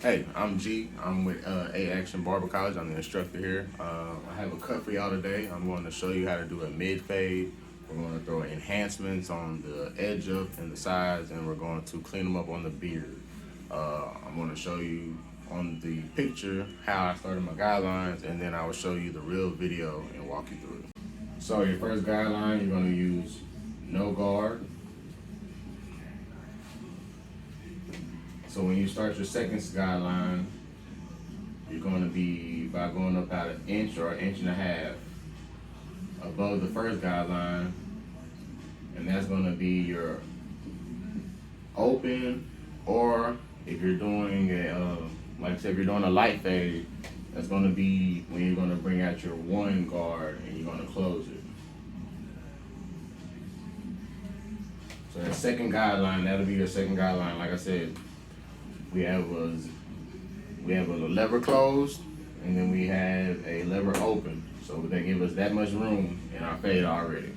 Hey, I'm G. I'm with Aaction Barber College. I'm the instructor here. I have a cut for y'all today. I'm going to show you how to do a mid-fade. We're going to throw enhancements on the edge up and the sides, and we're going to clean them up on the beard. I'm going to show you on the picture how I started my guidelines, and then I will show you the real video and walk you through it. So your first guideline, you're going to use no guard. So when you start your second guideline, you're going to be by going up about an inch or an inch and a half above the first guideline, and that's going to be your open, or if you're doing a, like I said, if you're doing a light fade, that's going to be when you're going to bring out your one guard and you're going to close it. So that second guideline, that'll be your second guideline. Like I said, we have a lever closed, and then we have a lever open. So they give us that much room in our fade already.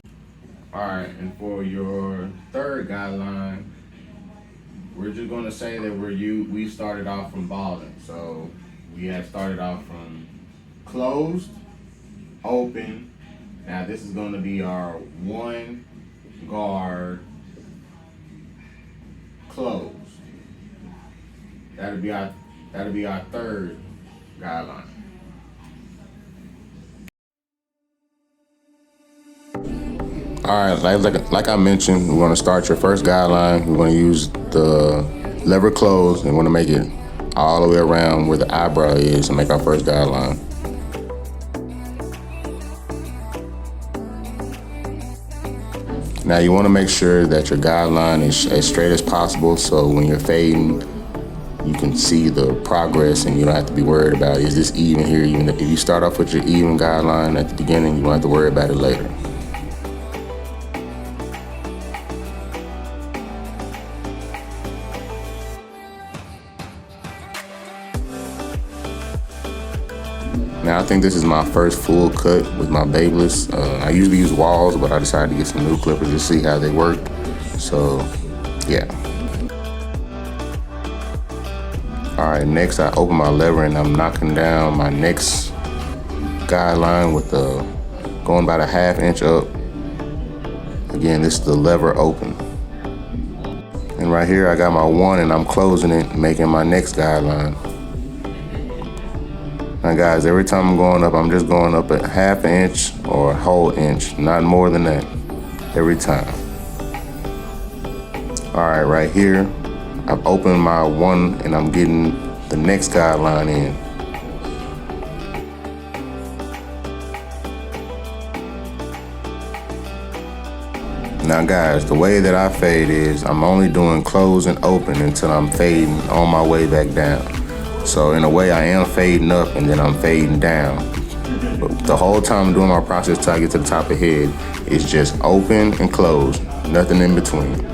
All right, and for your third guideline, we're just going to say that we started off from balding. So we have started off from closed, open. Now this is going to be our one guard, closed. That'll be our third guideline. All right, like I mentioned, we're going to start your first guideline. We're going to use the lever closed, and we're going to make it all the way around where the eyebrow is and make our first guideline. Now you want to make sure that your guideline is as straight as possible, so when you're fading, you can see the progress and you don't have to be worried about, is this even here? Even if you start off with your even guideline at the beginning, you don't have to worry about it later. Now I think this is my first full cut with my babeless. I usually use walls, but I decided to get some new clippers to see how they work. So yeah. All right, next I open my lever and I'm knocking down my next guideline with going about a ½ inch up. Again, this is the lever open. And right here I got my one and I'm closing it, making my next guideline. Now guys, every time I'm going up, I'm just going up a ½ inch or a whole inch, not more than that, every time. All right, right here, I've opened my one and I'm getting the next guideline in. Now guys, the way that I fade is I'm only doing close and open until I'm fading on my way back down. So in a way I am fading up and then I'm fading down. But the whole time I'm doing my process till I get to the top of the head, it's just open and close, nothing in between.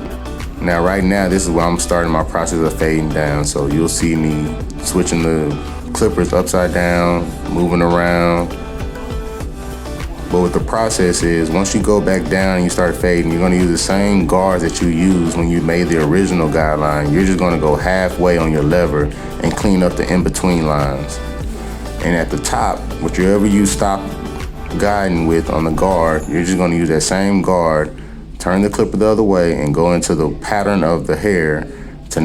Now right now, this is where I'm starting my process of fading down. So you'll see me switching the clippers upside down, moving around. But what the process is, once you go back down and you start fading, you're gonna use the same guards that you used when you made the original guideline. You're just gonna go halfway on your lever and clean up the in-between lines. And at the top, whichever you stop guiding with on the guard, you're just gonna use that same guard, turn the clipper the other way and go into the pattern of the hair to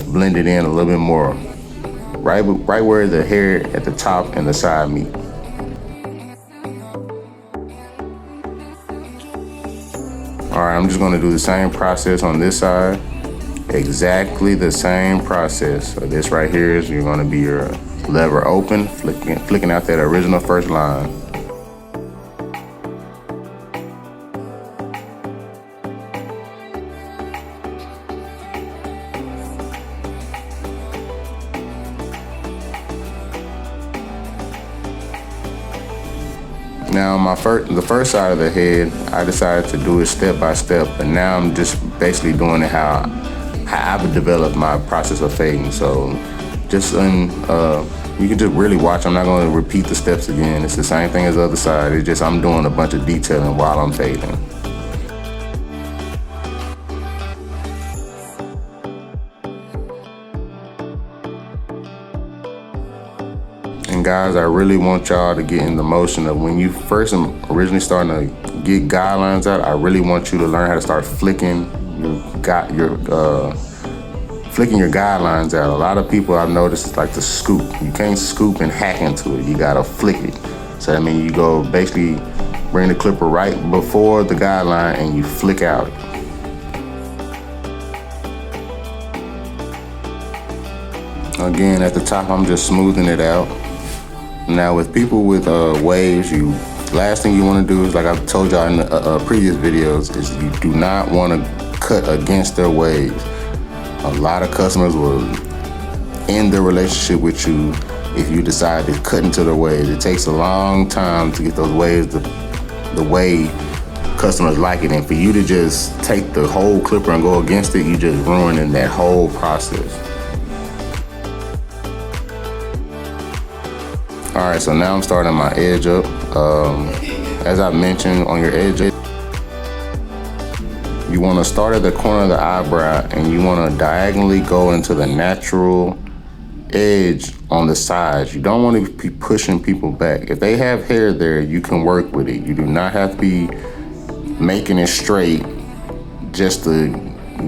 blend it in a little bit more. Right where the hair at the top and the side meet. All right, I'm just gonna do the same process on this side. Exactly the same process. So this right here is you're gonna be your lever open, flicking out that original first line. Now the first side of the head, I decided to do it step by step, but now I'm just basically doing it how I would develop my process of fading. So just you can just really watch. I'm not going to repeat the steps again. It's the same thing as the other side. It's just I'm doing a bunch of detailing while I'm fading. And guys, I really want y'all to get in the motion of when you first originally starting to get guidelines out, I really want you to learn how to start flicking flicking your guidelines out. A lot of people I've noticed is like the scoop. You can't scoop and hack into it. You gotta flick it. So I mean, you go basically bring the clipper right before the guideline and you flick out. Again, at the top, I'm just smoothing it out. Now with people with waves, last thing you want to do is, like I've told y'all in the previous videos, is you do not want to cut against their waves. A lot of customers will end their relationship with you if you decide to cut into their waves. It takes a long time to get those waves the way customers like it, and for you to just take the whole clipper and go against it, you just ruining that whole process. All right, so now I'm starting my edge up. As I mentioned, on your edge, you want to start at the corner of the eyebrow and you want to diagonally go into the natural edge on the sides. You don't want to be pushing people back. If they have hair there, you can work with it. You do not have to be making it straight just to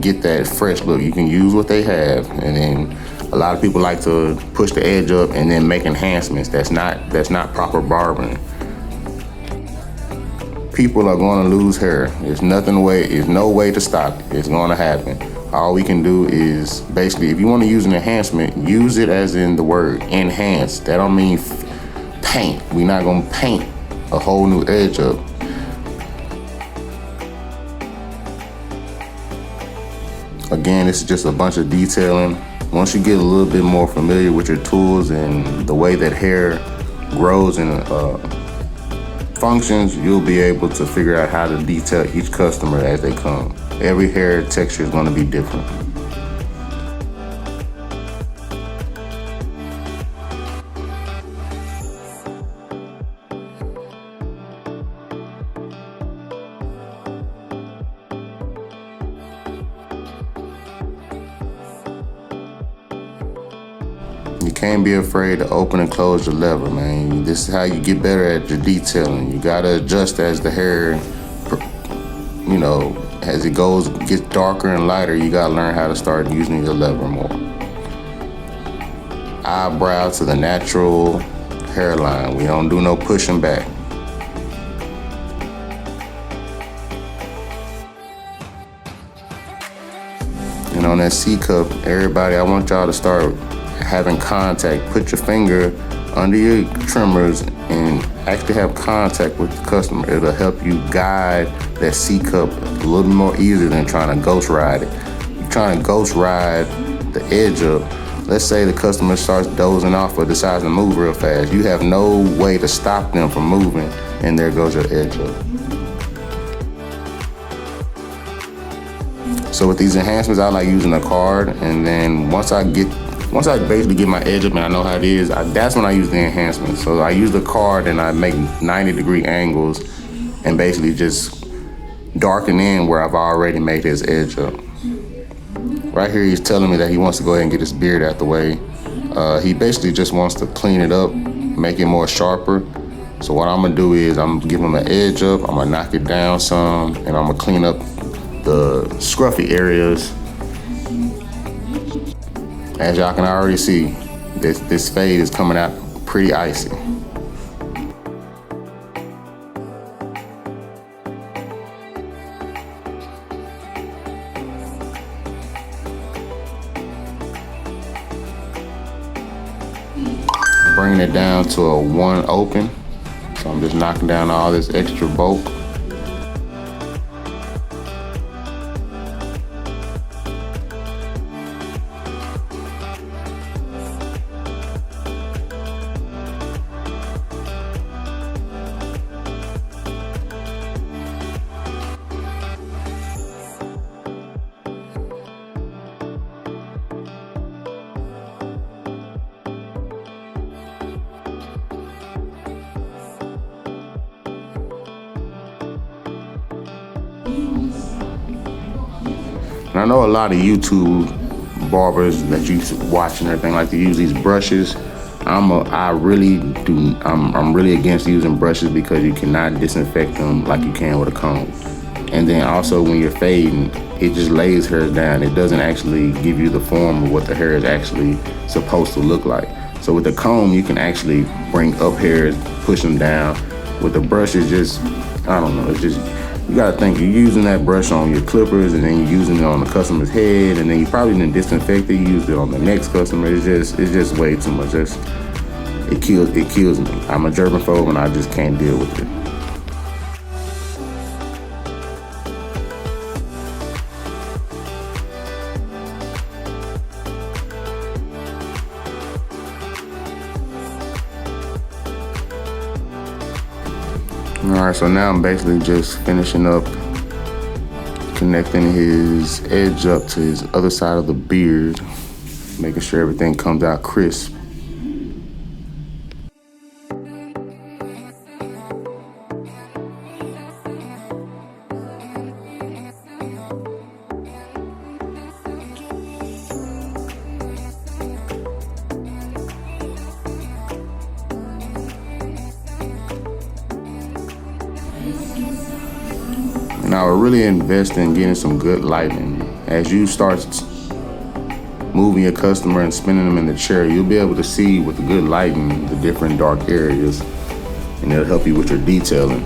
get that fresh look. You can use what they have, and then a lot of people like to push the edge up and then make enhancements. That's not proper barbering. People are going to lose hair. There's no way to stop it. It's going to happen. All we can do is basically, if you want to use an enhancement, use it as in the word enhance. That don't mean paint. We're not going to paint a whole new edge up. Again, this is just a bunch of detailing. Once you get a little bit more familiar with your tools and the way that hair grows and functions, you'll be able to figure out how to detail each customer as they come. Every hair texture is going to be different. You can't be afraid to open and close your lever, man. This is how you get better at your detailing. You gotta adjust as the hair, as it gets darker and lighter, you gotta learn how to start using your lever more. Eyebrow to the natural hairline. We don't do no pushing back. And on that C-cup, everybody, I want y'all to start having contact. Put your finger under your trimmers and actually have contact with the customer. It'll help you guide that C-cup a little more easier than trying to ghost ride it. You're trying to ghost ride the edge up. Let's say the customer starts dozing off or decides to move real fast. You have no way to stop them from moving, and there goes your edge up. So with these enhancements, I like using a card, and then once I basically get my edge up and I know how it is, that's when I use the enhancement. So I use the card and I make 90-degree angles and basically just darken in where I've already made his edge up. Right here, he's telling me that he wants to go ahead and get his beard out the way. He basically just wants to clean it up, make it more sharper. So what I'm gonna do is I'm gonna give him an edge up, I'm gonna knock it down some, and I'm gonna clean up the scruffy areas. As y'all can already see, this fade is coming out pretty icy. Bringing it down to a 1 open. So I'm just knocking down all this extra bulk. And I know a lot of YouTube barbers that you watch and everything like to use these brushes I'm really against using brushes because you cannot disinfect them like you can with a comb. And then also when you're fading, it just lays hairs down. It doesn't actually give you the form of what the hair is actually supposed to look like. So with the comb, you can actually bring up hairs, push them down. With the brush, it's just, I don't know, it's just, you gotta think, you're using that brush on your clippers and then you're using it on the customer's head and then you probably didn't disinfect it, you used it on the next customer. It's just way too much. It kills me. I'm a germaphobe and I just can't deal with it. All right, so now I'm basically just finishing up connecting his edge up to his other side of the beard, making sure everything comes out crisp. And I would really invest in getting some good lighting. As you start moving your customer and spinning them in the chair, you'll be able to see with the good lighting the different dark areas, and it'll help you with your detailing.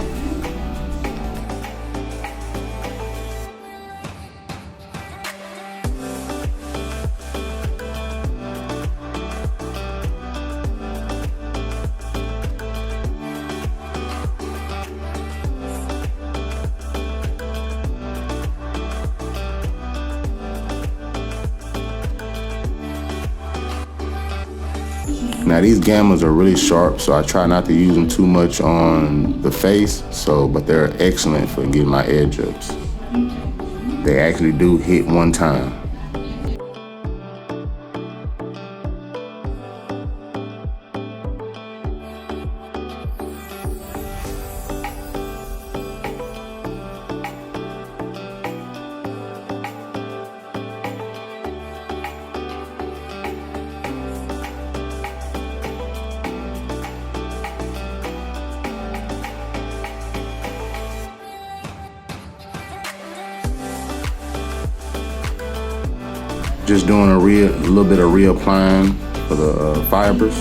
Now these gammas are really sharp, so I try not to use them too much on the face, but they're excellent for getting my edge ups. They actually do hit one time. Just doing a little bit of reapplying for the fibers.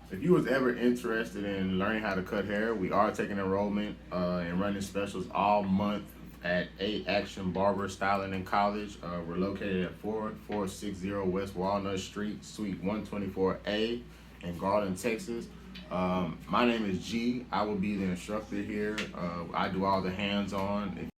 If you was ever interested in learning how to cut hair, we are taking enrollment and running specials all month at Aaction Barber Styling and College. We're located at 4460 West Walnut Street, Suite 124A in Garland, Texas. My name is G. I will be the instructor here. I do all the hands-on.